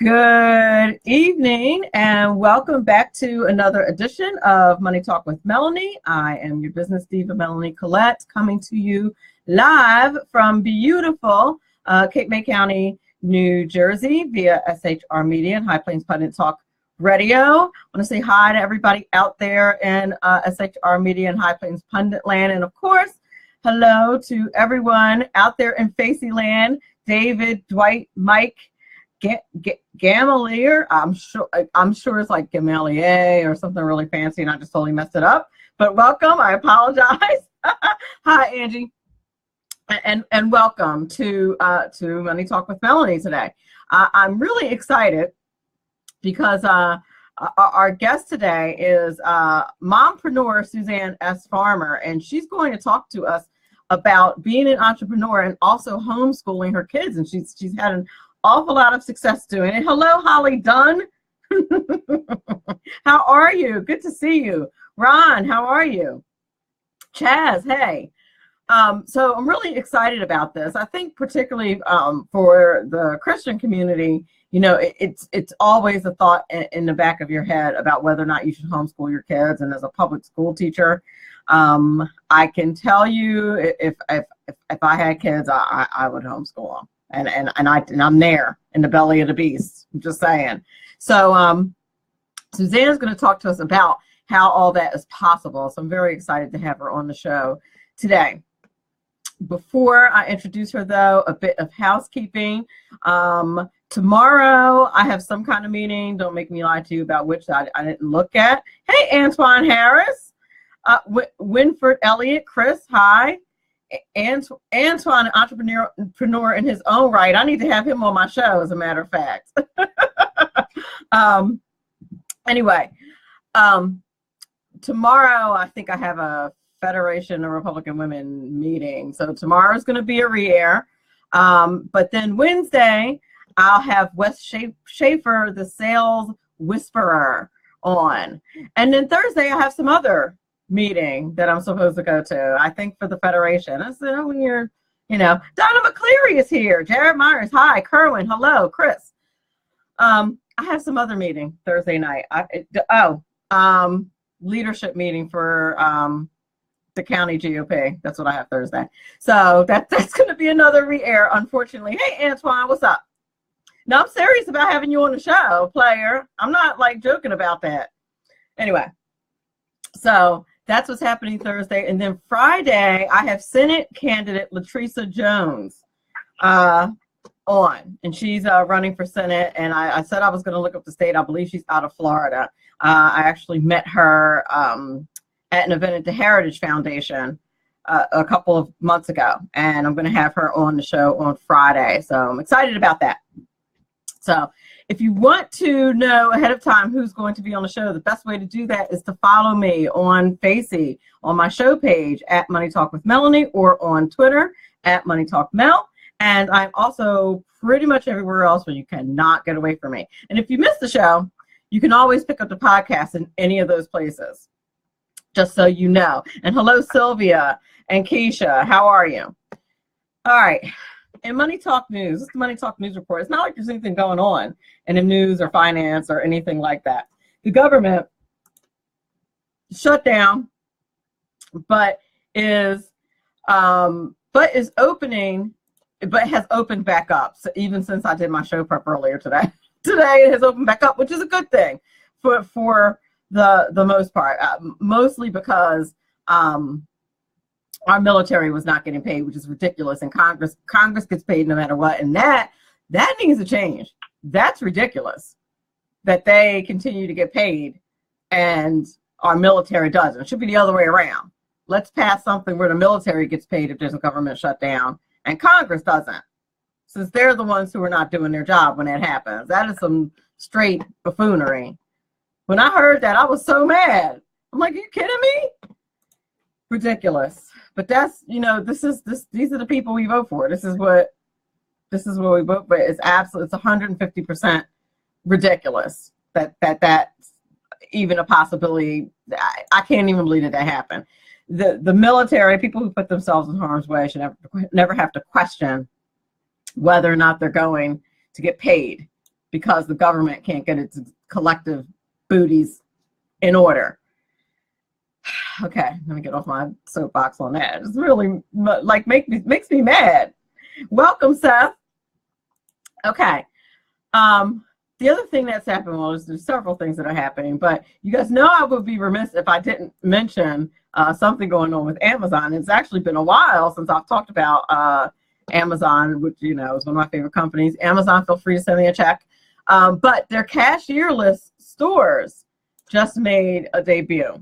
Good evening and welcome back to another edition of Money Talk with Melanie. I am your business diva, Melanie Collette, coming to you live from beautiful Cape May County, New Jersey via SHR Media and High Plains Pundit Talk Radio. I want to say hi to everybody out there in SHR Media and High Plains Pundit Land. And of course, hello to everyone out there in Facey Land, David, Dwight, Mike, Gamalier. I'm sure it's like Gamalier or something really fancy, and I just totally messed it up. But welcome. I apologize. Hi, Angie, and welcome to Money Talk with Melanie today. I'm really excited because our guest today is mompreneur Suzanne S Farmer, and she's going to talk to us about being an entrepreneur and also homeschooling her kids, and she's had an awful lot of success doing it. Hello, Holly Dunn. How are you? Good to see you. Ron, how are you? Chaz, hey. So I'm really excited about this. I think particularly for the Christian community, you know, it's always a thought in the back of your head about whether or not you should homeschool your kids. And as a public school teacher, I can tell you if I had kids, I would homeschool them. And I'm there in the belly of the beast. I'm just saying. So Suzanne's going to talk to us about how all that is possible. So I'm very excited to have her on the show today. Before I introduce her, though, a bit of housekeeping. Tomorrow I have some kind of meeting. Don't make me lie to you about which I didn't look at. Hey, Antoine Harris, Winford Elliott, Chris, hi. Antoine, entrepreneur in his own right. I need to have him on my show, as a matter of fact. Anyway, tomorrow I think I have a Federation of Republican Women meeting. So tomorrow is going to be a re-air. But then Wednesday, I'll have Wes Schaefer, the sales whisperer, on. And then Thursday, I have some other meeting that I'm supposed to go to, I think for the Federation. I said, oh, you're, you know, Donna McCleary is here. Jared Myers, hi. Kerwin, hello. Chris. I have some other meeting Thursday night. Leadership meeting for the county GOP. That's what I have Thursday. So that's going to be another re-air, unfortunately. Hey, Antoine, what's up? No, I'm serious about having you on the show, player. I'm not like joking about that. Anyway, so that's what's happening Thursday. And then Friday, I have Senate candidate Latresa Jones on. And she's running for Senate. And I said I was going to look up the state. I believe she's out of Florida. I actually met her at an event at the Heritage Foundation a couple of months ago. And I'm going to have her on the show on Friday. So I'm excited about that. So if you want to know ahead of time who's going to be on the show, the best way to do that is to follow me on Facey, on my show page at Money Talk with Melanie, or on Twitter at Money Talk Mel. And I'm also pretty much everywhere else where you cannot get away from me. And if you missed the show, you can always pick up the podcast in any of those places, just so you know. And hello, Sylvia and Keisha. How are you? All right. In Money Talk News, this is the Money Talk News Report. It's not like there's anything going on in the news or finance or anything like that. The government shut down, but has opened back up. So even since I did my show prep earlier today, it has opened back up, which is a good thing for the most part. Mostly because our military was not getting paid, which is ridiculous. And Congress gets paid no matter what. And that needs to change. That's ridiculous that they continue to get paid and our military doesn't. It should be the other way around. Let's pass something where the military gets paid if there's a government shutdown and Congress doesn't, since they're the ones who are not doing their job when that happens. That is some straight buffoonery. When I heard that, I was so mad. I'm like, are you kidding me? Ridiculous. But that's, you know, these are the people we vote for. This is what we vote for. It's 150% ridiculous that's even a possibility. I can't even believe that happened. The military, people who put themselves in harm's way, should never have to question whether or not they're going to get paid, because the government can't get its collective booties in order. Okay, let me get off my soapbox on that. It's really like makes me mad. Welcome, Seth. Okay. The other thing that's happened, well, there's several things that are happening, but you guys know I would be remiss if I didn't mention something going on with Amazon. It's actually been a while since I've talked about Amazon, which, you know, is one of my favorite companies. Amazon, feel free to send me a check. But their cashierless stores just made a debut.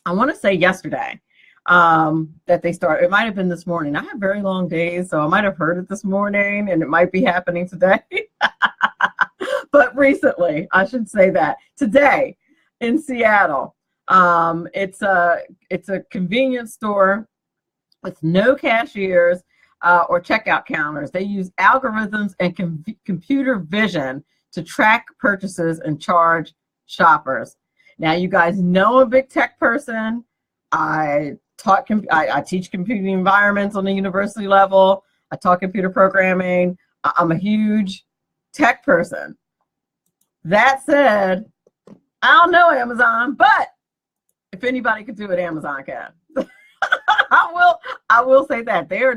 I want to say yesterday that they started. It might have been this morning. I have very long days, so I might have heard it this morning, and it might be happening today. But recently, I should say that today in Seattle, it's a convenience store with no cashiers or checkout counters. They use algorithms and computer vision to track purchases and charge shoppers. Now, you guys know I'm a big tech person. I teach computing environments on the university level. I taught computer programming. I'm a huge tech person. That said, I don't know Amazon, but if anybody could do it, Amazon can. I will say that they are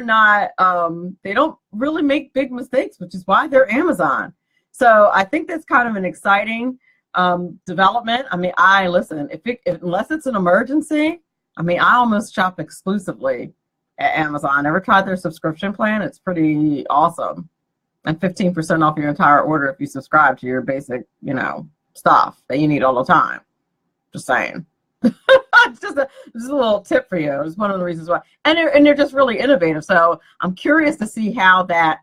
not, they don't really make big mistakes, which is why they're Amazon. So I think that's kind of an exciting development. I mean, listen, unless it's an emergency, I mean, I almost shop exclusively at Amazon. Ever tried their subscription plan? It's pretty awesome. And 15% off your entire order if you subscribe to your basic, stuff that you need all the time. Just saying. It's just a little tip for you. It's one of the reasons why. And they're just really innovative. So I'm curious to see how that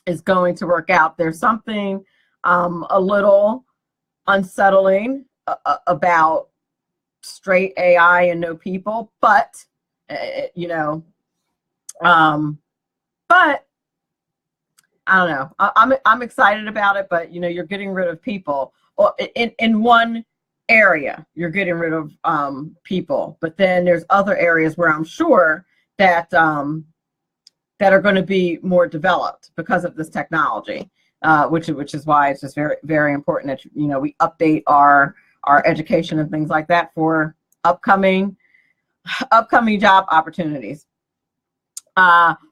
is going to work out. There's something a little unsettling about straight AI and no people, but but I don't know. I'm excited about it, but you're getting rid of people. Or in one area, you're getting rid of people, but then there's other areas where I'm sure that that are going to be more developed because of this technology, which is why it's just very, very important that we update our education and things like that for upcoming job opportunities.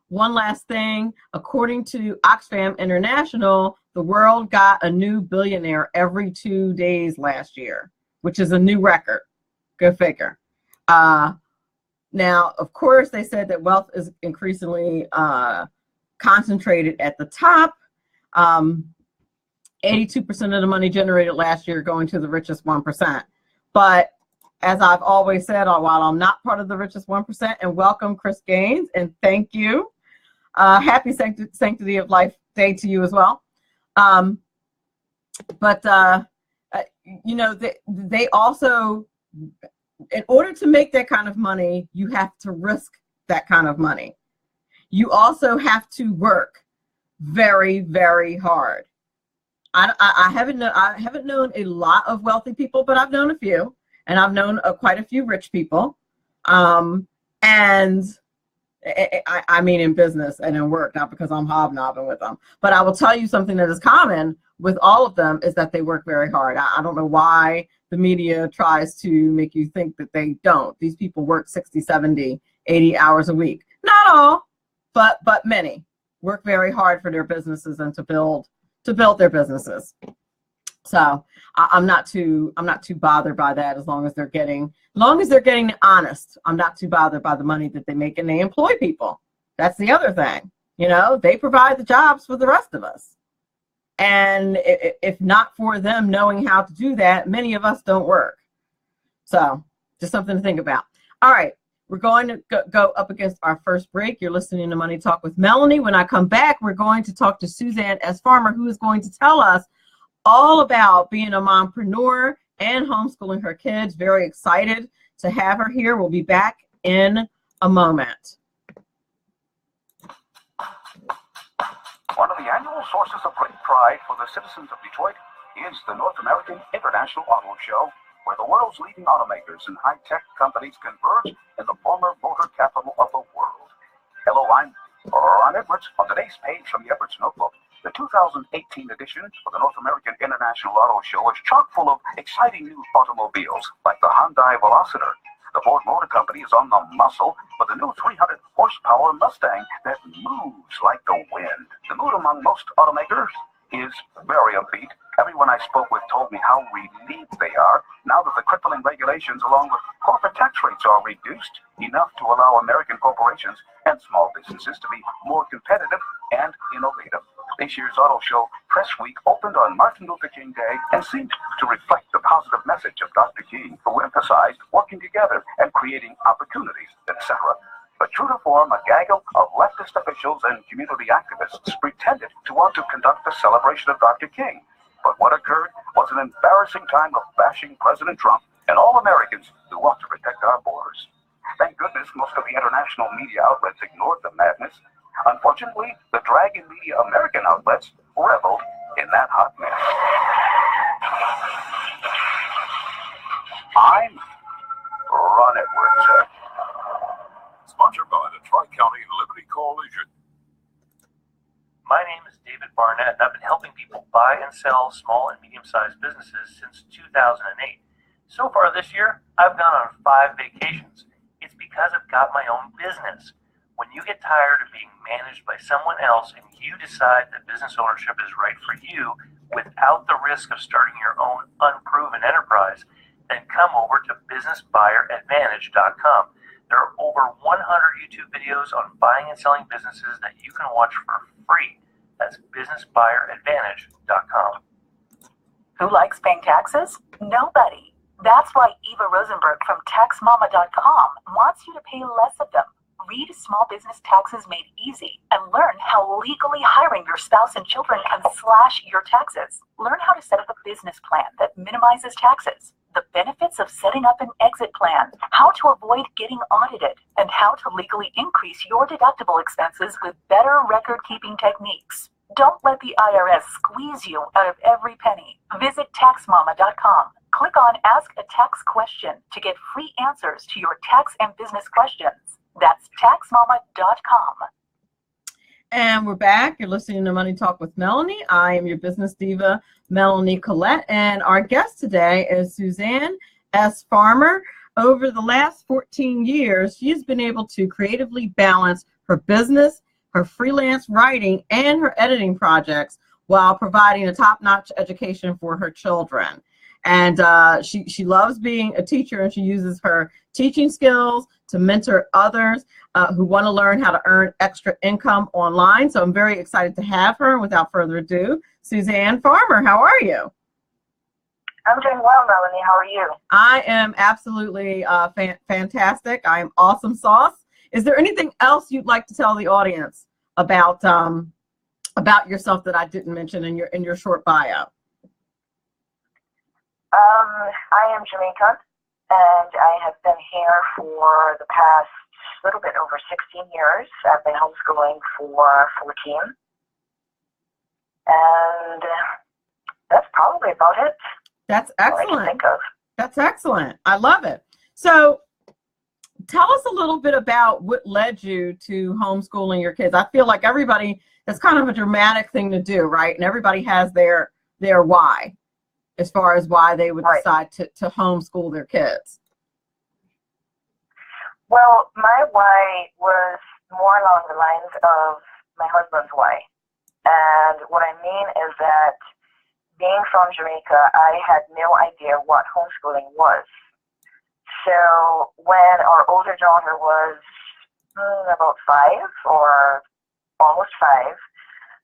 One last thing, according to Oxfam International, the world got a new billionaire every 2 days last year, which is a new record. Go figure. Now, of course, they said that wealth is increasingly concentrated at the top. 82% of the money generated last year going to the richest 1%. But as I've always said, while I'm not part of the richest 1%, and welcome Chris Gaines, and thank you. Happy Sanctity of Life Day to you as well. They also, in order to make that kind of money, you have to risk that kind of money. You also have to work very, very hard. I haven't known a lot of wealthy people, but I've known a few, and I've known quite a few rich people. And I mean in business and in work, not because I'm hobnobbing with them. But I will tell you something that is common with all of them is that they work very hard. I don't know why the media tries to make you think that they don't. These people work 60, 70, 80 hours a week. Not all, but many work very hard for their businesses and to build their businesses. So I'm not too bothered by that as long as they're getting honest. I'm not too bothered by the money that they make, and they employ people. That's the other thing. They provide the jobs for the rest of us. And if not for them knowing how to do that, many of us don't work. So just something to think about. All right, we're going to go up against our first break. You're listening to Money Talk with Melanie. When I come back, we're going to talk to Suzanne S Farmer, who is going to tell us all about being a mompreneur and homeschooling her kids. Very excited to have her here. We'll be back in a moment. One of the annual sources of great pride for the citizens of Detroit is the North American International Auto Show, where the world's leading automakers and high-tech companies converge in the former motor capital of the world. Hello, I'm Ron Edwards. On today's page from the Edwards Notebook, the The 2018 edition of the North American International Auto Show is chock full of exciting new automobiles like the Hyundai Velociter. The Ford Motor Company is on the muscle with a new 300 horsepower Mustang that moves like the wind. The mood among most automakers is very upbeat. Everyone I spoke with told me how relieved they are now that the crippling regulations along with corporate tax rates are reduced enough to allow American corporations and small businesses to be more competitive and innovative. This year's auto show press week opened on Martin Luther King Day and seemed to reflect the positive message of Dr. King, who emphasized working together and creating opportunities, etc. But true to form, a gaggle of leftist officials and community activists pretended to want to conduct a celebration of Dr. King. But what occurred was an embarrassing time of bashing President Trump and all Americans who want to protect our borders. Thank goodness most of the international media outlets ignored the madness. Unfortunately, the Dragon Media American outlets reveled in that hot mess. I'm Ron Edwards. Sponsored by the Tri-County Liberty Coalition. My name is David Barnett, and I've been helping people buy and sell small and medium-sized businesses since 2008. So far this year, I've gone on 5 vacations. It's because I've got my own business. When you get tired of being managed by someone else and you decide that business ownership is right for you without the risk of starting your own unproven enterprise, then come over to businessbuyeradvantage.com. There are over 100 YouTube videos on buying and selling businesses that you can watch for free. That's businessbuyeradvantage.com. Who likes paying taxes? Nobody. That's why Eva Rosenberg from taxmama.com wants you to pay less of them. Read Small Business Taxes Made Easy and learn how legally hiring your spouse and children can slash your taxes. Learn how to set up a business plan that minimizes taxes, the benefits of setting up an exit plan, how to avoid getting audited, and how to legally increase your deductible expenses with better record-keeping techniques. Don't let the IRS squeeze you out of every penny. Visit taxmama.com. Click on Ask a Tax Question to get free answers to your tax and business questions. That's taxmama.com. And we're back. You're listening to Money Talk with Melanie. I am your business diva, Melanie Collette, and our guest today is Suzanne S Farmer. Over the last 14 years, she's been able to creatively balance her business, her freelance writing, and her editing projects while providing a top-notch education for her children. And she loves being a teacher, and she uses her teaching skills to mentor others who want to learn how to earn extra income online. So I'm very excited to have her. And without further ado, Suzanne Farmer, how are you? I'm doing well, Melanie. How are you? I am absolutely fantastic. I am awesome sauce. Is there anything else you'd like to tell the audience about yourself that I didn't mention in your short bio? I am Jamaican, and I have been here for the past little bit over 16 years. I've been homeschooling for 14, and that's probably about it. That's excellent. All I can think of. That's excellent. I love it. So tell us a little bit about what led you to homeschooling your kids. I feel like everybody, that's kind of a dramatic thing to do, right? And everybody has their why, as far as why they would decide to homeschool their kids. Well, my why was more along the lines of my husband's why. And what I mean is that being from Jamaica, I had no idea what homeschooling was. So when our older daughter was about 5 or almost 5,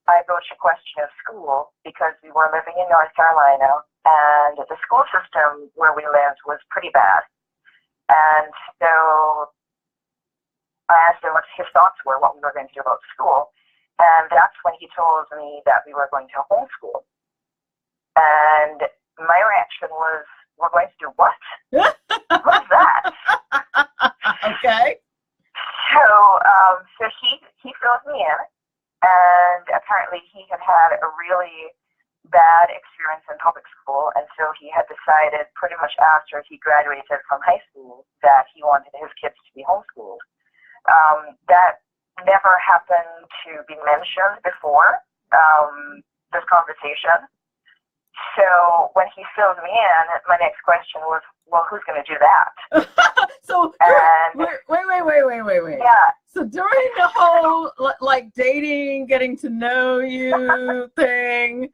I broached a question of school because we were living in North Carolina and the school system where we lived was pretty bad. And so I asked him what his thoughts were, what we were going to do about school. And that's when he told me that we were going to homeschool. And my reaction was, we're going to do what? What's that? Okay. So he filled me in, and apparently he had had a really bad experience in public school, and so he had decided pretty much after he graduated from high school that he wanted his kids to be homeschooled. That never happened to be mentioned before, this conversation. So when he filled me in, my next question was, well, who's going to do that? So and wait. Yeah. So during the whole like dating, getting to know you thing,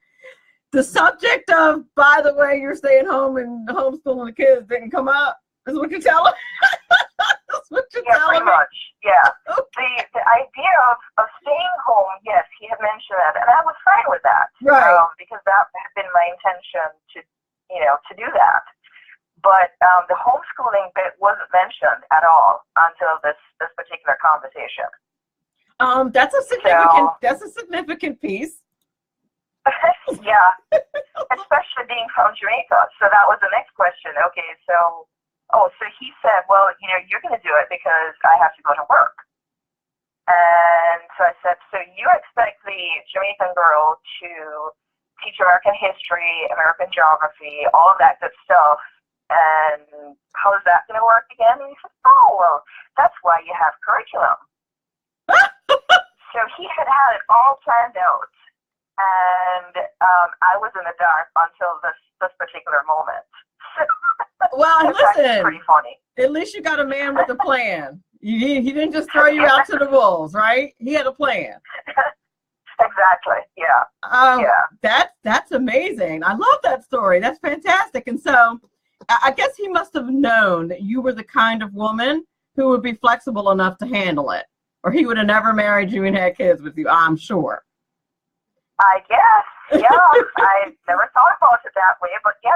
the subject of, by the way, you're staying home and homeschooling the kids didn't come up. Is what you're telling? That's what you're telling pretty me. much. Yeah. The idea of staying home, yes, he had mentioned that, and I was fine with that. Right. Because that had been my intention to do that. But the homeschooling bit wasn't mentioned at all until this particular conversation. That's a significant piece. Yeah, especially being from Jamaica. So that was the next question. Okay, so he said, well, you're going to do it because I have to go to work. And so I said, so you expect the Jamaican girl to teach American history, American geography, all of that good stuff, and how is that going to work again? And he said, oh, well, that's why you have curriculum. So he had it all planned out. And I was in the dark until this particular moment. Well, listen, pretty funny. At least you got a man with a plan. He didn't just throw you out to the wolves, right? He had a plan. Exactly. Yeah. That's amazing. I love that story. That's fantastic. And so I guess he must have known that you were the kind of woman who would be flexible enough to handle it, or he would have never married you and had kids with you, I'm sure. I guess, yeah. I never thought about it that way, but yeah.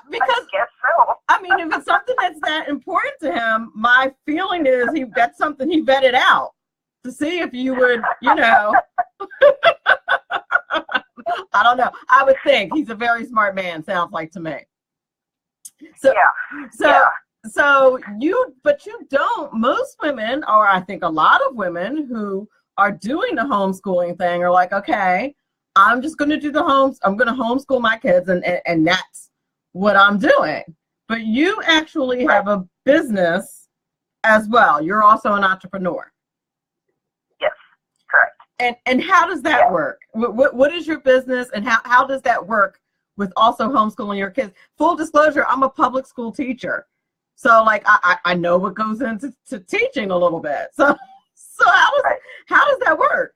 Because I guess so. I mean, if it's something that's that important to him, my feeling is that's something he vetted out to see if you would, I don't know. I would think he's a very smart man, sounds like to me. So, but you don't, most women, or I think a lot of women who are doing the homeschooling thing are like, okay, I'm just going to do I'm going to homeschool my kids and that's what I'm doing. But you actually have a business as well. You're also an entrepreneur. Yes, correct. And how does that work? What is your business and how does that work with also homeschooling your kids? Full disclosure, I'm a public school teacher. So like I know what goes into teaching a little bit. So how does that work?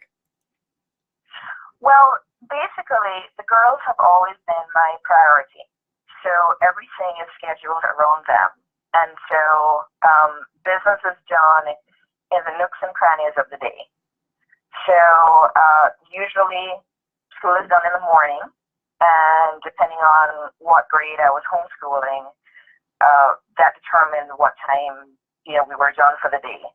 Well, basically, the girls have always been my priority. So everything is scheduled around them. And so business is done in the nooks and crannies of the day. So usually school is done in the morning. And depending on what grade I was homeschooling, that determined what time we were done for the day.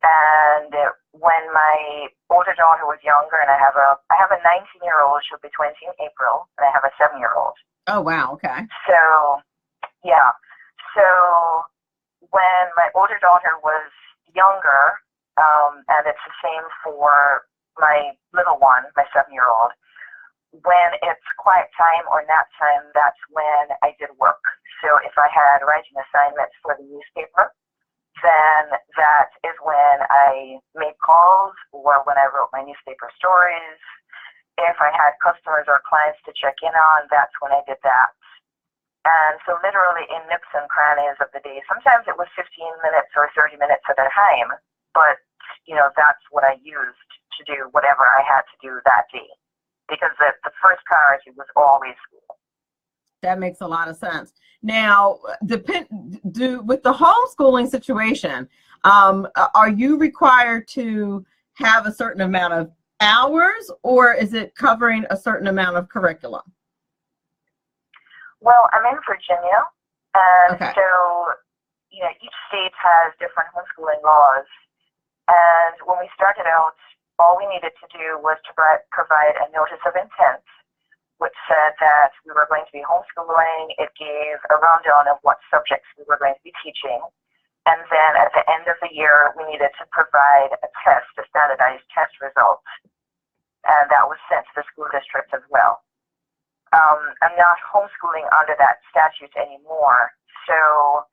And when my older daughter was younger, and I have a 19-year-old, she'll be 20 in April, and I have a 7-year-old. Oh wow, okay. So yeah. So when my older daughter was younger, and it's the same for my little one, my 7-year-old, when it's quiet time or nap time, that's when I did work. So if I had writing assignments for the newspaper, then that is when I made calls or when I wrote my newspaper stories. If I had customers or clients to check in on, that's when I did that. And so literally in nooks and crannies of the day, sometimes it was 15 minutes or 30 minutes at a time, but that's what I used to do whatever I had to do that day. Because the first priority was always school. That makes a lot of sense. Now, with the homeschooling situation, are you required to have a certain amount of hours, or is it covering a certain amount of curriculum? Well, I'm in Virginia, and okay. So each state has different homeschooling laws. And when we started out, all we needed to do was to provide a notice of intent, which said that we were going to be homeschooling. It gave a rundown of what subjects we were going to be teaching. And then at the end of the year, we needed to provide a test, a standardized test result. And that was sent to the school district as well. I'm not homeschooling under that statute anymore. So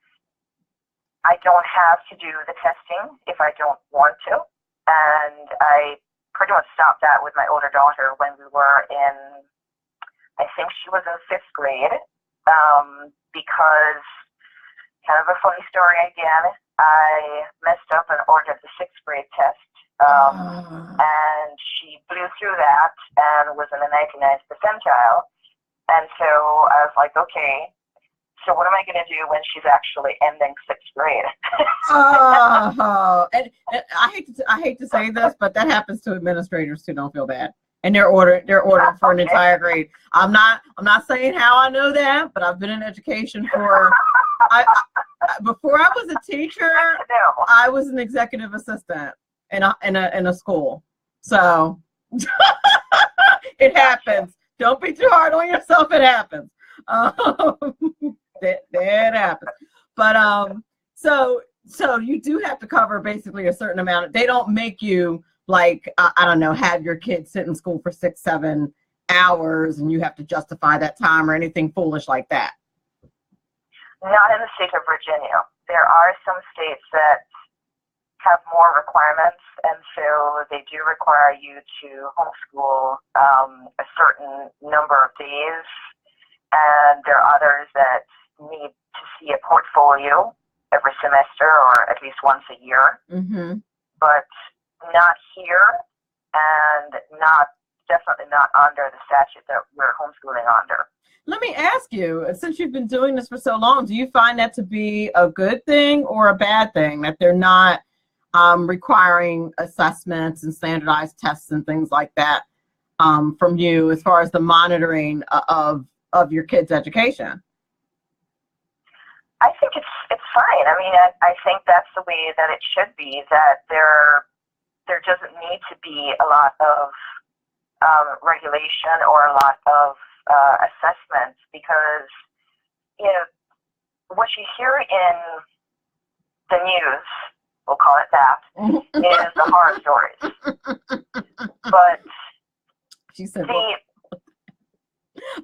I don't have to do the testing if I don't want to. And I pretty much stopped that with my older daughter when we were in, I think she was in 5th grade, because, kind of a funny story again, I messed up and ordered the 6th grade test, and she blew through that and was in the 99th percentile. And so I was like, okay, so what am I going to do when she's actually ending 6th grade? And I hate to say this, but that happens to administrators too. Don't feel bad. And they're ordering for an entire grade. I'm not saying how I know that, but I've been in education for. Before I was a teacher, I was an executive assistant in a school. So it happens. Don't be too hard on yourself. It happens. That happens. But so you do have to cover basically a certain amount. They don't make you like I don't know, have your kids sit in school for 6-7 hours and you have to justify that time or anything foolish like that. Not in the state of Virginia. There are some states that have more requirements, and so they do require you to homeschool a certain number of days, and there are others that need to see a portfolio every semester or at least once a year. Mm-hmm. But not here, and definitely not under the statute that we're homeschooling under. Let me ask you, since you've been doing this for so long, do you find that to be a good thing or a bad thing, that they're not requiring assessments and standardized tests and things like that from you as far as the monitoring of your kids' education? I think it's fine. I mean, I think that's the way that it should be, that there doesn't need to be a lot of regulation or a lot of assessments, because what you hear in the news, we'll call it that, is the horror stories. But she said,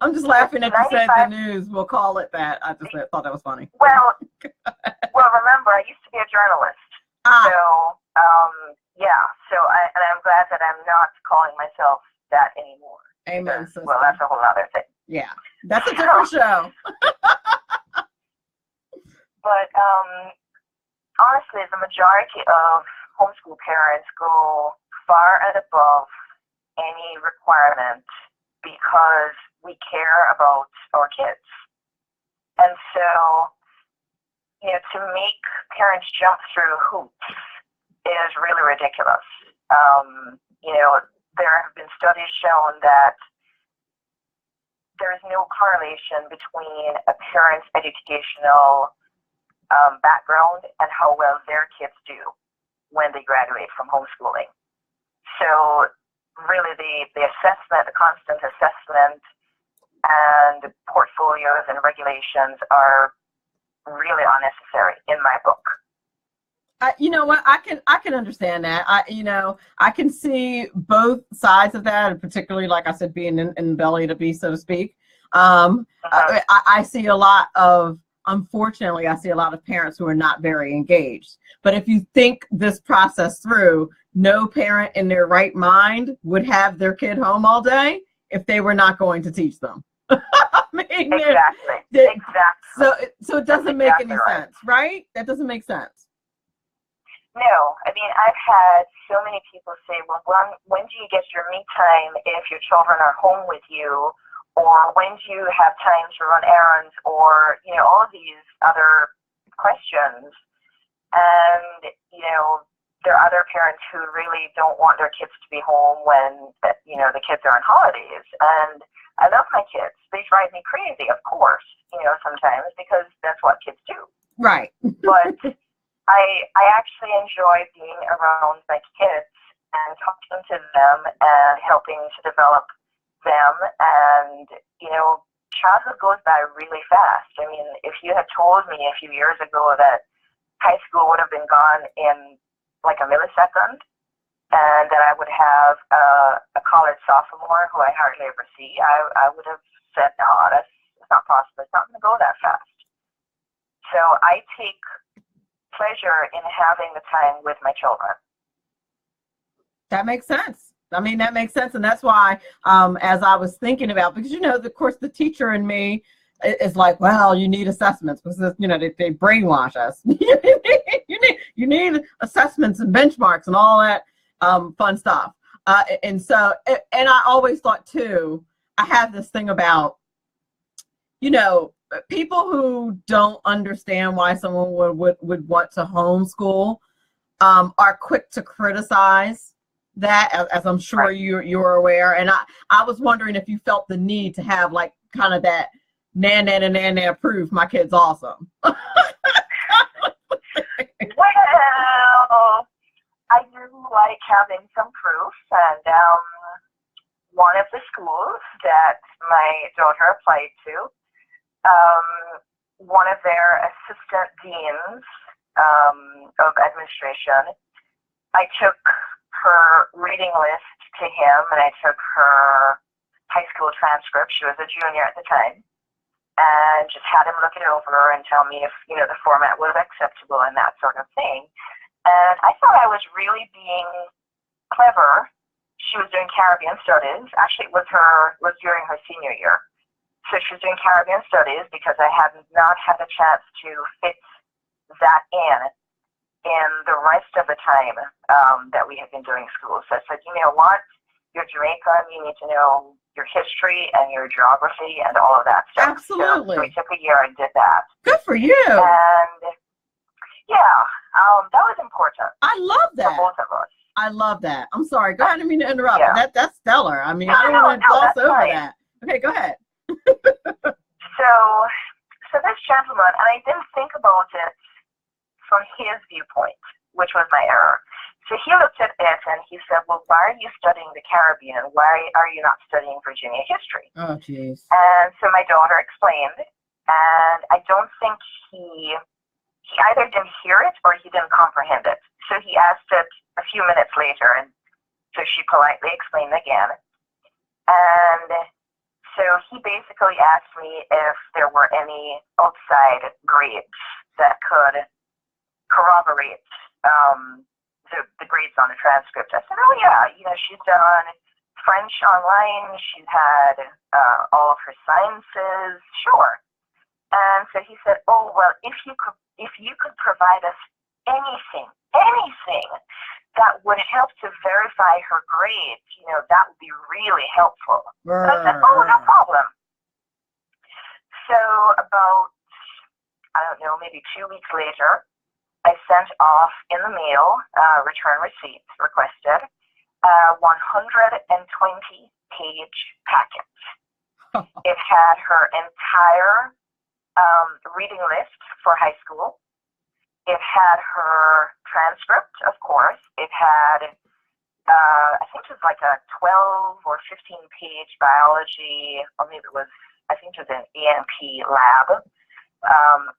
I'm just laughing at you said the news. We'll call it that. I just thought that was funny. Well, remember, I used to be a journalist. So, so I'm glad that I'm not calling myself that anymore. Amen. Because, well, that's a whole other thing. Yeah, that's a different show. But honestly, the majority of homeschool parents go far and above any requirement because we care about our kids. And so, to make parents jump through hoops is really ridiculous. There have been studies shown that there is no correlation between a parent's educational background and how well their kids do when they graduate from homeschooling. So really the assessment, the constant assessment and portfolios and regulations are really unnecessary in my book. You know what? I can understand that. I can see both sides of that, and particularly, like I said, being in the belly of the beast, so to speak. I see a lot of, unfortunately, I see a lot of parents who are not very engaged. But if you think this process through, no parent in their right mind would have their kid home all day if they were not going to teach them. I mean, exactly. So it doesn't make any sense, right? That doesn't make sense. No, I mean, I've had so many people say, well, when do you get your me time if your children are home with you? Or when do you have time to run errands? Or, all of these other questions. And, there are other parents who really don't want their kids to be home when, the kids are on holidays. And I love my kids. They drive me crazy, of course, sometimes, because that's what kids do. Right. But I actually enjoy being around my kids and talking to them and helping to develop them. And, childhood goes by really fast. I mean, if you had told me a few years ago that high school would have been gone in like a millisecond, and that I would have a college sophomore who I hardly ever see, I would have said, no, that's not possible. It's not going to go that fast. So I take pleasure in having the time with my children. That makes sense. I mean, that makes sense. And that's why, as I was thinking about, because, of course, the teacher in me is like, well, you need assessments because, they brainwash us. you need assessments and benchmarks and all that fun stuff. And I always thought, too, I have this thing about, people who don't understand why someone would want to homeschool are quick to criticize that, as I'm sure you're aware. And I was wondering if you felt the need to have like kind of that na proof my kid's awesome. Well, I do like having some proof, and one of the schools that my daughter applied to, one of their assistant deans of administration, I took her reading list to him, and I took her high school transcript. She was a junior at the time, and just had him look it over and tell me if, the format was acceptable and that sort of thing. And I thought I was really being clever. She was doing Caribbean studies. Actually, it was during her senior year. So she was doing Caribbean studies because I had not had a chance to fit that in the rest of the time that we had been doing school. So I said, you know what? You're Jamaican. You need to know your history and your geography and all of that stuff. Absolutely. So we took a year and did that. Good for you. And that was important. I love that. For both of us. I love that. I'm sorry. Go ahead. I didn't mean to interrupt. Yeah. That's stellar. I mean, No, I don't want to gloss over fine. that. Okay, go ahead. So this gentleman, and I didn't think about it from his viewpoint, which was my error. So he looked at it and he said, well, why are you studying the Caribbean? Why are you not studying Virginia history? Oh, jeez. And so my daughter explained, and I don't think he either didn't hear it or he didn't comprehend it. So he asked it a few minutes later, and so she politely explained again. And so he basically asked me if there were any outside grades that could corroborate the grades on the transcript. I said, oh yeah, she's done French online, she's had all of her sciences, sure. And so he said, oh well, if you could provide us anything that would help to verify her grades, that would be really helpful. And I said, oh, no problem. So about, maybe 2 weeks later, I sent off in the mail return receipts requested, 120-page packet. It had her entire reading list for high school. It had her transcript, of course. It had, I think it was like a 12 or 15-page biology, or maybe it was, I think it was an EMP lab.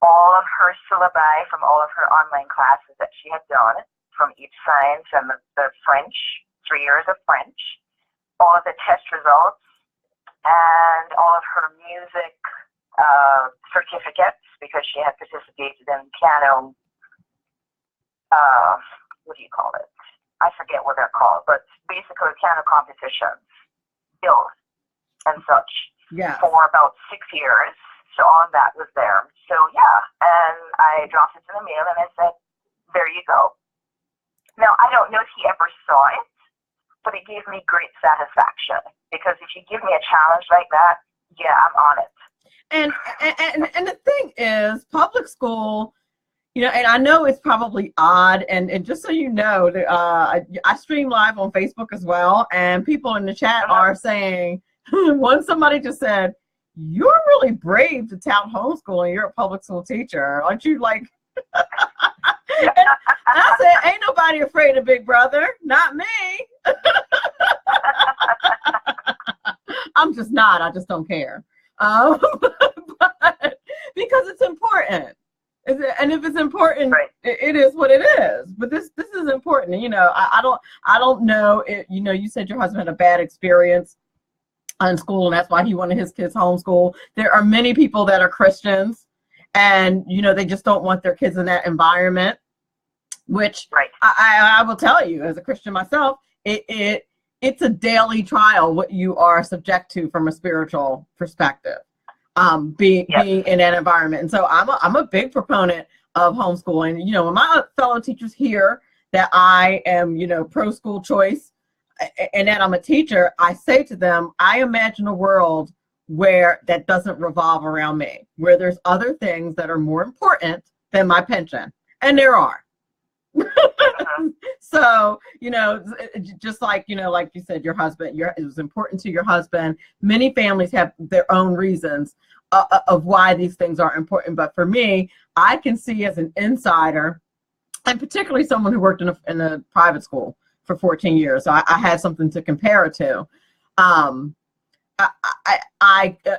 All of her syllabi from all of her online classes that she had done from each science and the French, 3 years of French, all of the test results, and all of her music certificates, because she had participated in piano, what do you call it? I forget what they're called, but basically piano competitions, skills, and such, for about 6 years. So all of that was there. So yeah, and I dropped it in the mail and I said, there you go. Now, I don't know if he ever saw it, but it gave me great satisfaction, because if you give me a challenge like that, yeah, I'm on it. And the thing is, public school, and I know it's probably odd, and just so you know, I stream live on Facebook as well, and people in the chat are saying, somebody just said, you're really brave to tout homeschooling. You're a public school teacher. Aren't you like? And I said, ain't nobody afraid of Big Brother. Not me. I'm just not. I just don't care. But, because it's important. And if it's important, right, it is what it is. But this is important. I don't know. You said your husband had a bad experience in school, and that's why he wanted his kids homeschool. There are many people that are Christians, and they just don't want their kids in that environment. Which right, I will tell you, as a Christian myself, it it's a daily trial what you are subject to from a spiritual perspective, being in that environment. And so I'm a big proponent of homeschooling. You know, when my fellow teachers hear that I am, you know, pro school choice and that I'm a teacher, I say to them, I imagine a world where that doesn't revolve around me, where there's other things that are more important than my pension. And there are. So, you know, just like, you know, like you said, your husband, it was important to your husband. Many families have their own reasons of why these things are important. But for me, I can see as an insider, and particularly someone who worked in a private school for 14 years, so I had something to compare it to. I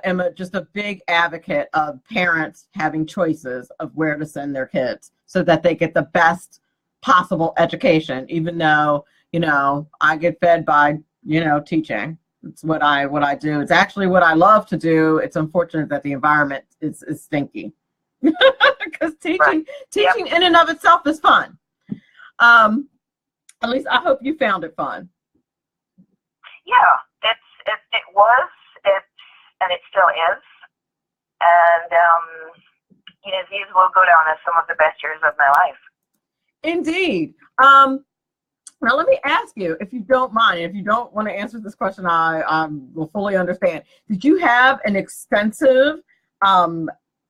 am just a big advocate of parents having choices of where to send their kids so that they get the best possible education, even though, you know, I get fed by, you know, teaching. It's what I do. It's actually what I love to do. It's unfortunate that the environment is stinky because teaching in and of itself is fun. At least I hope you found it fun. Yeah, it was, and it still is. And, you know, these will go down as some of the best years of my life. Indeed. Now, let me ask you, if you don't mind, if you don't want to answer this question, I will fully understand. Did you have an extensive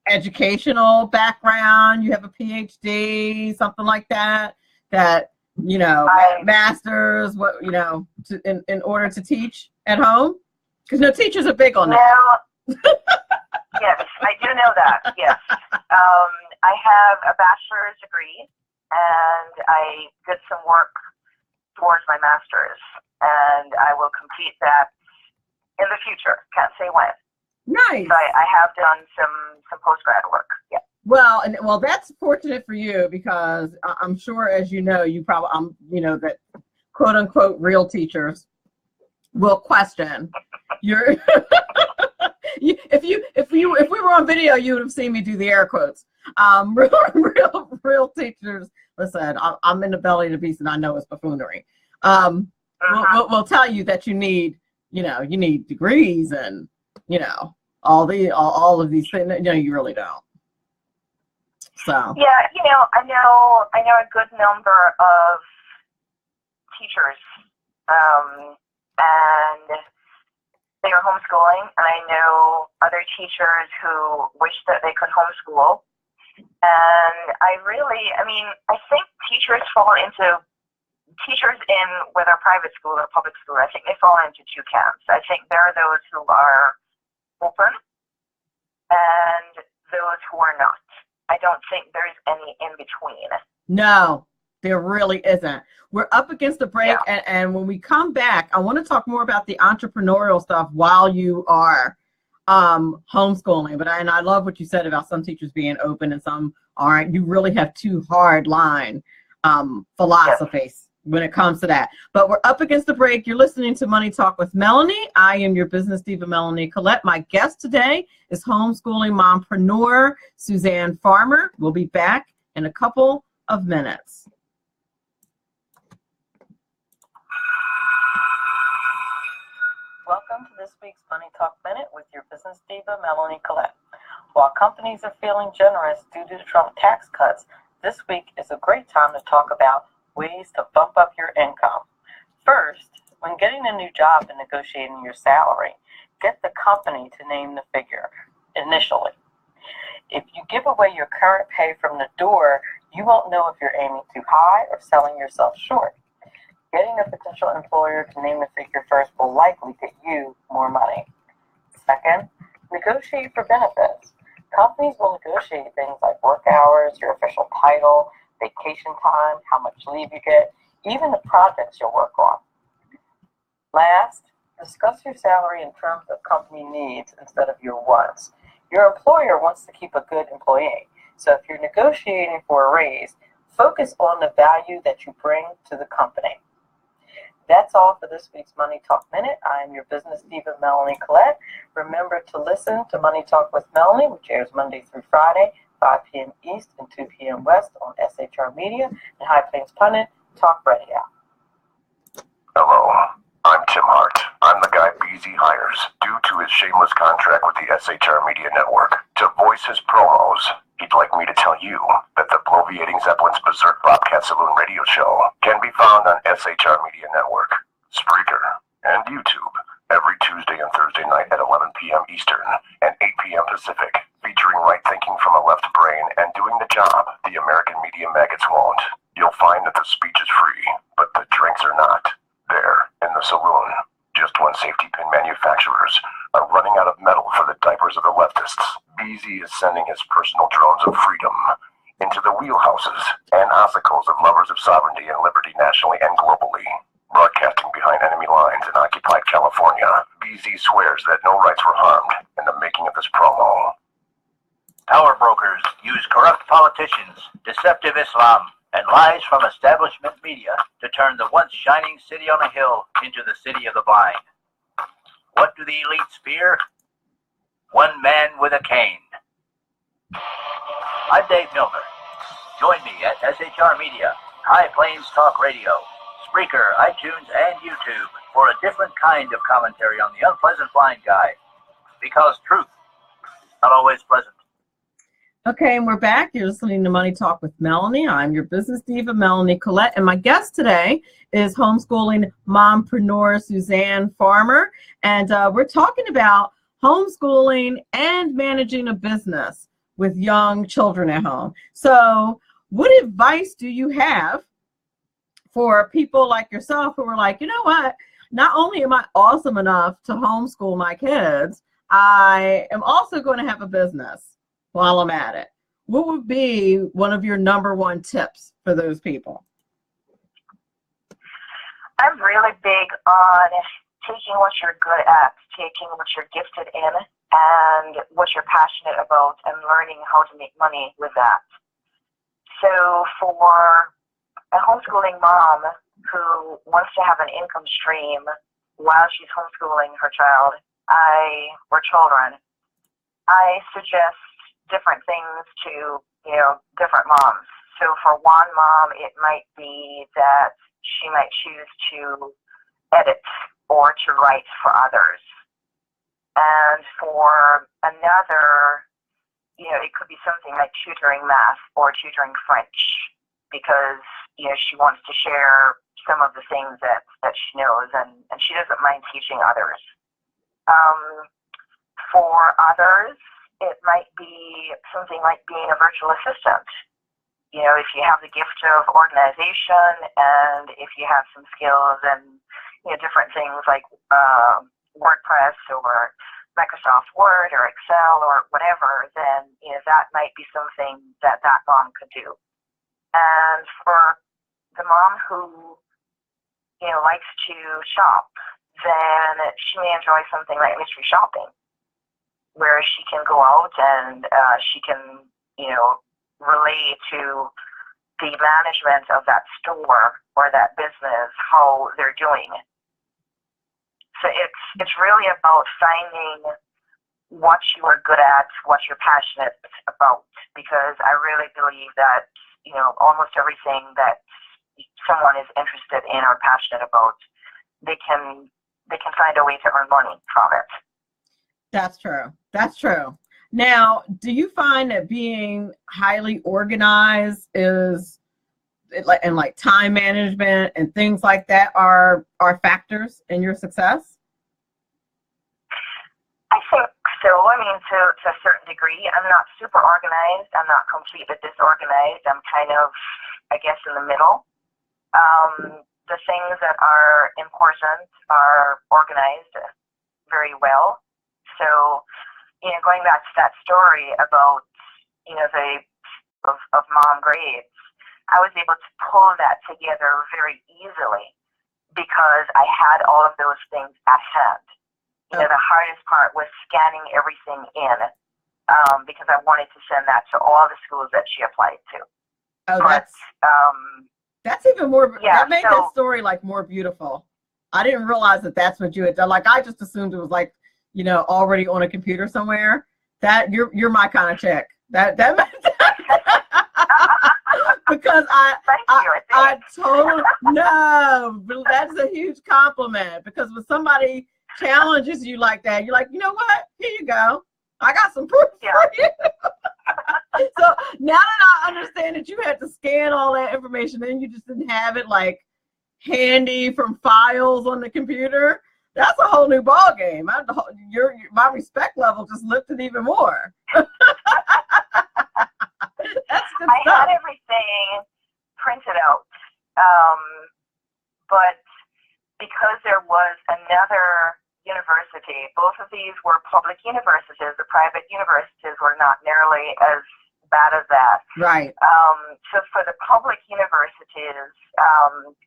educational background? You have a PhD, something like that, you know, master's, what, you know, in order to teach at home? Because no, teachers are big on that. Yes, I do know that, yes. I have a bachelor's degree, and I did some work towards my master's, and I will complete that in the future. Can't say when. Nice. So I have done some post-grad work, yeah. Well, that's fortunate for you, because I'm sure, as you know, you probably, you know, that quote unquote real teachers will question your. If we were on video, you would have seen me do the air quotes. Real teachers. Listen, I'm in the belly of the beast, and I know it's buffoonery. We'll tell you that you need degrees and, you know, all of these things. No, you really don't. So yeah, you know, I know a good number of teachers, and they are homeschooling, and I know other teachers who wish that they could homeschool. And I think teachers in whether private school or public school, I think they fall into two camps. I think there are those who are open and those who are not. I don't think there's any in between. No, there really isn't. We're up against the break, and when we come back, I want to talk more about the entrepreneurial stuff while you are homeschooling. But I love what you said about some teachers being open and some aren't. You really have two hard line philosophies when it comes to that. But we're up against the break. You're listening to Money Talk with Melanie. I am your business diva, Melanie Collette. My guest today is Homeschooling Mompreneur Suzanne Farmer. We'll be back in a couple of minutes. Welcome to this week's Money Talk Minute with your business diva, Melanie Collette. While companies are feeling generous due to the Trump tax cuts, this week is a great time to talk about ways to bump up your income. First, when getting a new job and negotiating your salary, get the company to name the figure initially. If you give away your current pay from the door, you won't know if you're aiming too high or selling yourself short. Getting a potential employer to name the figure first will likely get you more money. Second, negotiate for benefits. Companies will negotiate things like work hours, your official title, vacation time, how much leave you get, even the projects you'll work on. Last, discuss your salary in terms of company needs instead of your wants. Your employer wants to keep a good employee, so if you're negotiating for a raise, focus on the value that you bring to the company. That's all for this week's Money Talk Minute. I am your business diva, Melanie Collette. Remember to listen to Money Talk with Melanie, which airs Monday through Friday, 5 p.m. East and 2 p.m. West on SHR Media and High Plains Pundit Talk Radio. Hello, I'm BZ hires due to his shameless contract with the SHR Media Network to voice his promos. He'd like me to tell you that the Bloviating Zeppelin's Berserk Bobcat Saloon radio show can be found on SHR Media Network, Spreaker, and YouTube every Tuesday and Thursday night at 11 p.m. Eastern and 8 p.m. Pacific, featuring right thinking from a left brain and doing the job the American media maggots won't. You'll find that the speech is free, but the drinks are not. There, in the saloon, just when safety pin manufacturers are running out of metal for the diapers of the leftists, BZ is sending his personal drones of freedom into the wheelhouses and obstacles of lovers of sovereignty and liberty nationally and globally. Broadcasting behind enemy lines in occupied California, BZ swears that no rights were harmed in the making of this promo. Power brokers use corrupt politicians, deceptive Islam, and lies from establishment media to turn the once shining city on a hill into the city of the blind. What do the elites fear? One man with a cane. I'm Dave Milner. Join me at SHR Media, High Plains Talk Radio, Spreaker, iTunes, and YouTube for a different kind of commentary on the unpleasant blind guy. Because truth is not always pleasant. Okay, and we're back. You're listening to Money Talk with Melanie. I'm your business diva, Melanie Collette, and my guest today is Homeschooling Mompreneur Suzanne Farmer, and we're talking about homeschooling and managing a business with young children at home. So what advice do you have for people like yourself who are like, you know what, not only am I awesome enough to homeschool my kids, I am also going to have a business while I'm at it? What would be one of your number one tips for those people? I'm really big on taking what you're good at, taking what you're gifted in, and what you're passionate about, and learning how to make money with that. So for a homeschooling mom who wants to have an income stream while she's homeschooling her child or children, I suggest different things to, different moms. So for one mom, it might be that she might choose to edit or to write for others. And for another, it could be something like tutoring math or tutoring French, because, she wants to share some of the things that she knows, and she doesn't mind teaching others. For others, it might be something like being a virtual assistant. If you have the gift of organization, and if you have some skills and, different things like WordPress or Microsoft Word or Excel or whatever, then, that might be something that mom could do. And for the mom who, likes to shop, then she may enjoy something like mystery shopping, where she can go out and she can, relay to the management of that store or that business how they're doing. So it's really about finding what you are good at, what you're passionate about, because I really believe that, almost everything that someone is interested in or passionate about, they can find a way to earn money from it. That's true. That's true. Now, do you find that being highly organized and like time management and things like that are factors in your success? I think so. I mean, to a certain degree. I'm not super organized. I'm not completely disorganized. I'm kind of, I guess, in the middle. The things that are important are organized very well. So, going back to that story about, of mom grades, I was able to pull that together very easily because I had all of those things at hand. The hardest part was scanning everything in because I wanted to send that to all the schools that she applied to. Oh, that's even more, yeah, that made that story like more beautiful. I didn't realize that that's what you had done. Like, I just assumed it was like, already on a computer somewhere. That you're my kind of chick. That because I totally, no, that's a huge compliment, because when somebody challenges you like that, you're like, you know what? Here you go. I got some proof for you. So now that I understand that you had to scan all that information and you just didn't have it like handy from files on the computer, that's a whole new ball game. My respect level just lifted even more. That's good I stuff. had everything printed out, but because there was another university, both of these were public universities. The private universities were not nearly as bad as that. Right. So for the public universities,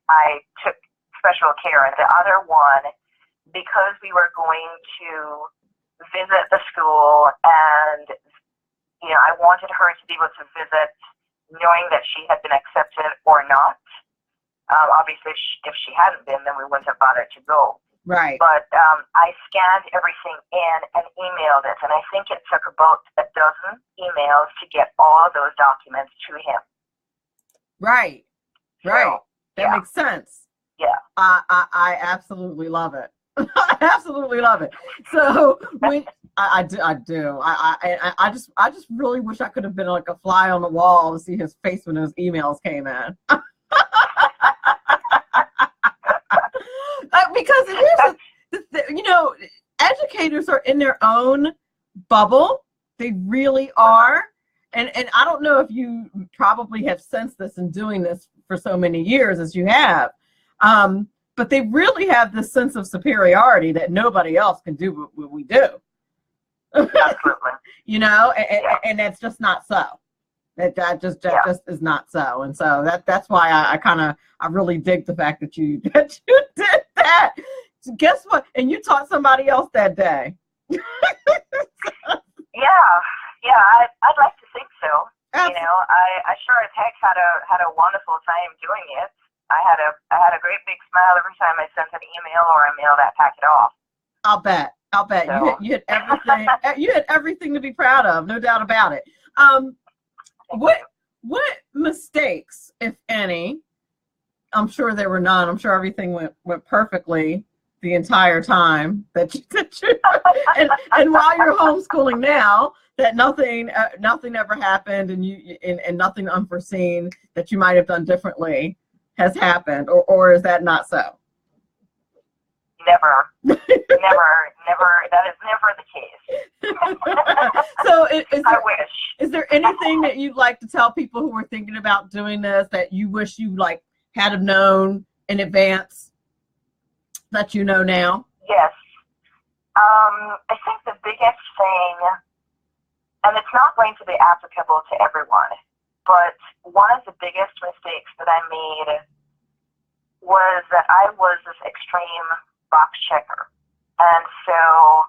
I took special care. And the other one, because we were going to visit the school and, I wanted her to be able to visit knowing that she had been accepted or not. Obviously, if she hadn't been, then we wouldn't have bothered to go. Right. But I scanned everything in and emailed it, and I think it took about a dozen emails to get all of those documents to him. Right. Right. So, that makes sense. Yeah. I absolutely love it. I absolutely love it. So when I do. I just really wish I could have been like a fly on the wall to see his face when those emails came in. Because educators are in their own bubble. They really are. And I don't know if you probably have sensed this in doing this for so many years as you have. But they really have this sense of superiority that nobody else can do what we do. Absolutely. And that's just not so. That just is not so. And so that's why I really dig the fact that you did that. So guess what? And you taught somebody else that day. Yeah, I'd like to think so. Absolutely. I sure as heck had a wonderful time doing it. I had a great big smile every time I sent an email or a mail that packet off. I'll bet. So. You had everything. You had everything to be proud of, no doubt about it. What mistakes, if any? I'm sure there were none. I'm sure everything went perfectly the entire time that you and while you're homeschooling now, that nothing ever happened and nothing unforeseen that you might have done differently has happened, or is that not so? Never. That is never the case. So I wish. Is there anything that you'd like to tell people who are thinking about doing this that you wish you had have known in advance that you know now? Yes. I think the biggest thing, and it's not going to be applicable to everyone, but one of the biggest mistakes that I made was that I was this extreme box checker. And so,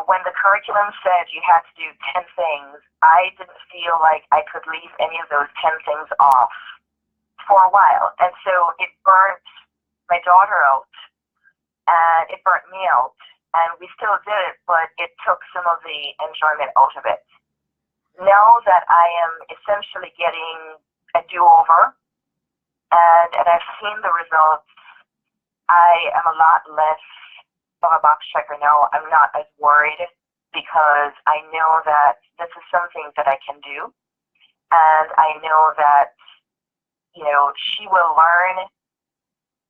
when the curriculum said you had to do 10 things, I didn't feel like I could leave any of those 10 things off for a while. And so it burnt my daughter out, and it burnt me out. And we still did it, but it took some of the enjoyment out of it. Now that I am essentially getting a do-over, and I've seen the results, I am a lot less of a box checker now. I'm not as worried because I know that this is something that I can do. And I know that, she will learn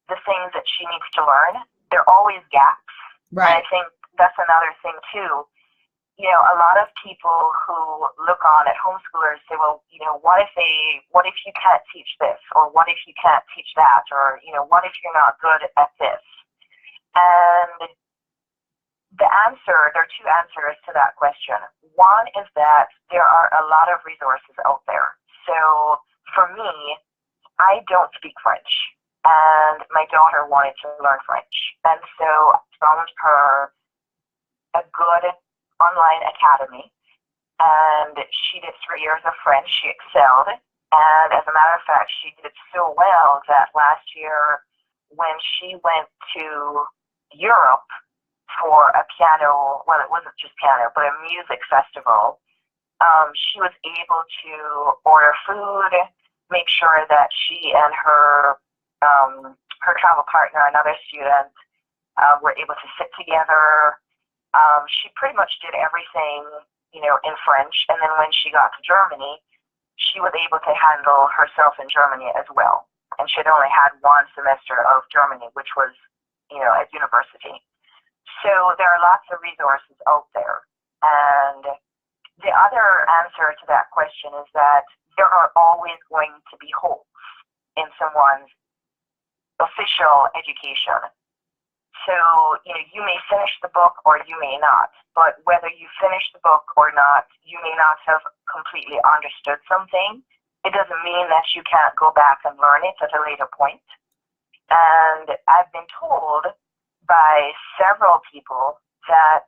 the things that she needs to learn. There are always gaps. Right. And I think that's another thing too. A lot of people who look on at homeschoolers say, well, what if you can't teach this, or what if you can't teach that, or, what if you're not good at this? And there are two answers to that question. One is that there are a lot of resources out there. So for me, I don't speak French, and my daughter wanted to learn French. And so I found her a good online academy, and she did 3 years of French. She excelled, and as a matter of fact, she did so well that last year when she went to Europe for a piano, well, it wasn't just piano, but a music festival, she was able to order food, make sure that she and her travel partner, another student, were able to sit together. She pretty much did everything, in French. And then when she got to Germany, she was able to handle herself in Germany as well. And she had only had one semester of Germany, which was, at university. So there are lots of resources out there. And the other answer to that question is that there are always going to be holes in someone's official education. So, you may finish the book or you may not. But whether you finish the book or not, you may not have completely understood something. It doesn't mean that you can't go back and learn it at a later point. And I've been told by several people that,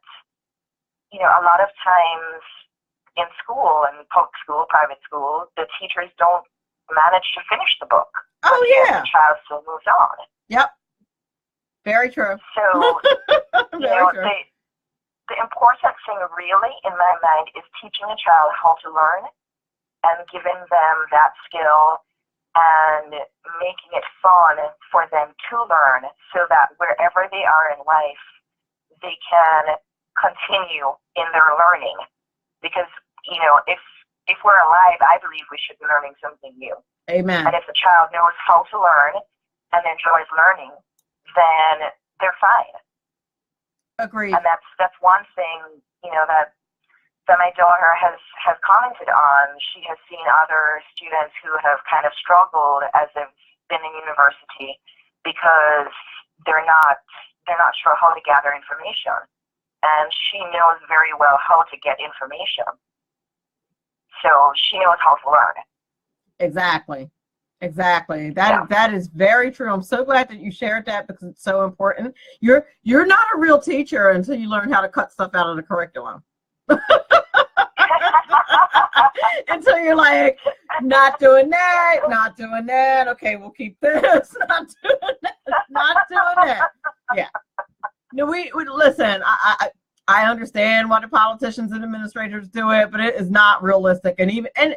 a lot of times in school and public school, private school, the teachers don't manage to finish the book. Oh, yeah. The child still moves on. Yep. Very true. So, the important thing really, in my mind, is teaching a child how to learn and giving them that skill and making it fun for them to learn so that wherever they are in life, they can continue in their learning. Because, if we're alive, I believe we should be learning something new. Amen. And if the child knows how to learn and enjoys learning, then they're fine. Agreed. And that's one thing, that my daughter has commented on. She has seen other students who have kind of struggled as they've been in university because they're not sure how to gather information. And she knows very well how to get information. So she knows how to learn. Exactly. That is very true. I'm so glad that you shared that because it's so important. You're not a real teacher until you learn how to cut stuff out of the curriculum. Until you're like, not doing that. Okay, we'll keep this. Not doing that. Yeah. No, we listen. I understand why the politicians and administrators do it, but it is not realistic. And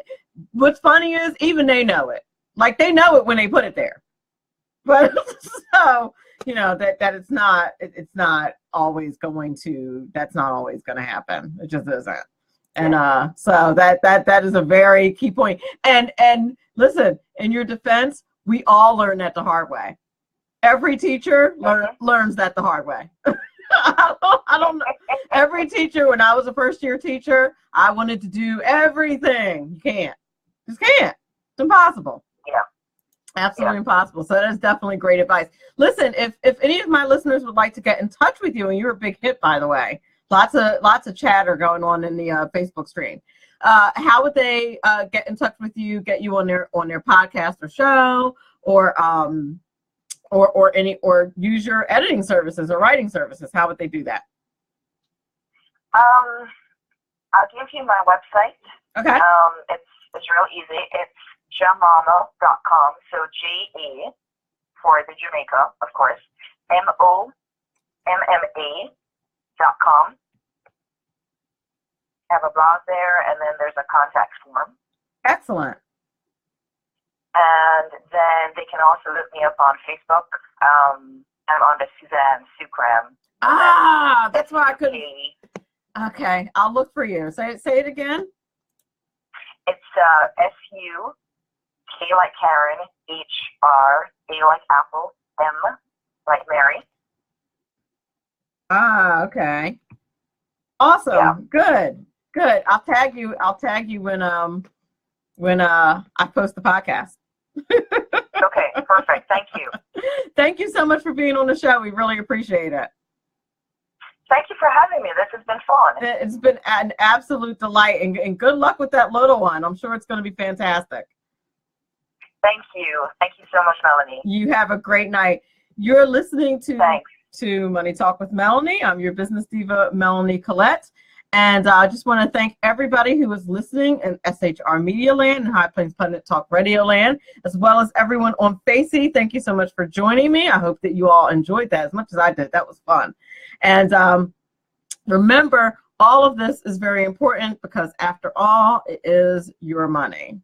what's funny is even they know it. Like they know it when they put it there. But so, that it's not always going to happen. It just isn't. And so that is a very key point. And listen, in your defense, we all learn that the hard way. Every teacher learns that the hard way. I don't know. Every teacher, when I was a first year teacher, I wanted to do everything. You can't. Just can't. It's impossible. Yeah. Absolutely impossible. So that is definitely great advice. Listen, if any of my listeners would like to get in touch with you, and you're a big hit, by the way, lots of chatter going on in the Facebook stream. How would they get in touch with you, get you on their podcast or show, or use your editing services or writing services? How would they do that? I'll give you my website. Okay. It's real easy. It's jamama.com. So J-A for the Jamaica, of course. MOMMA.com. I have a blog there, and then there's a contact form. Excellent. And then they can also look me up on Facebook. I'm on the Suzanne Sucram. That's why I couldn't. Okay, I'll look for you. Say it again. It's SU, K like Karen, HR, A like Apple, M like Mary. Okay. Awesome. Yeah. Good. I'll tag you when I post the podcast. Okay, perfect. Thank you. Thank you so much for being on the show. We really appreciate it. Thank you for having me. This has been fun. It's been an absolute delight, and good luck with that little one. I'm sure it's going to be fantastic. Thank you. Thank you so much, Melanie. You have a great night. You're listening to Thanks. To Money Talk with Melanie. I'm your business diva, Melanie Collette. And I just want to thank everybody who is listening in SHR Media Land and High Plains Pundit Talk Radio Land, as well as everyone on Facey. Thank you so much for joining me. I hope that you all enjoyed that as much as I did. That was fun. And remember, all of this is very important because after all, it is your money.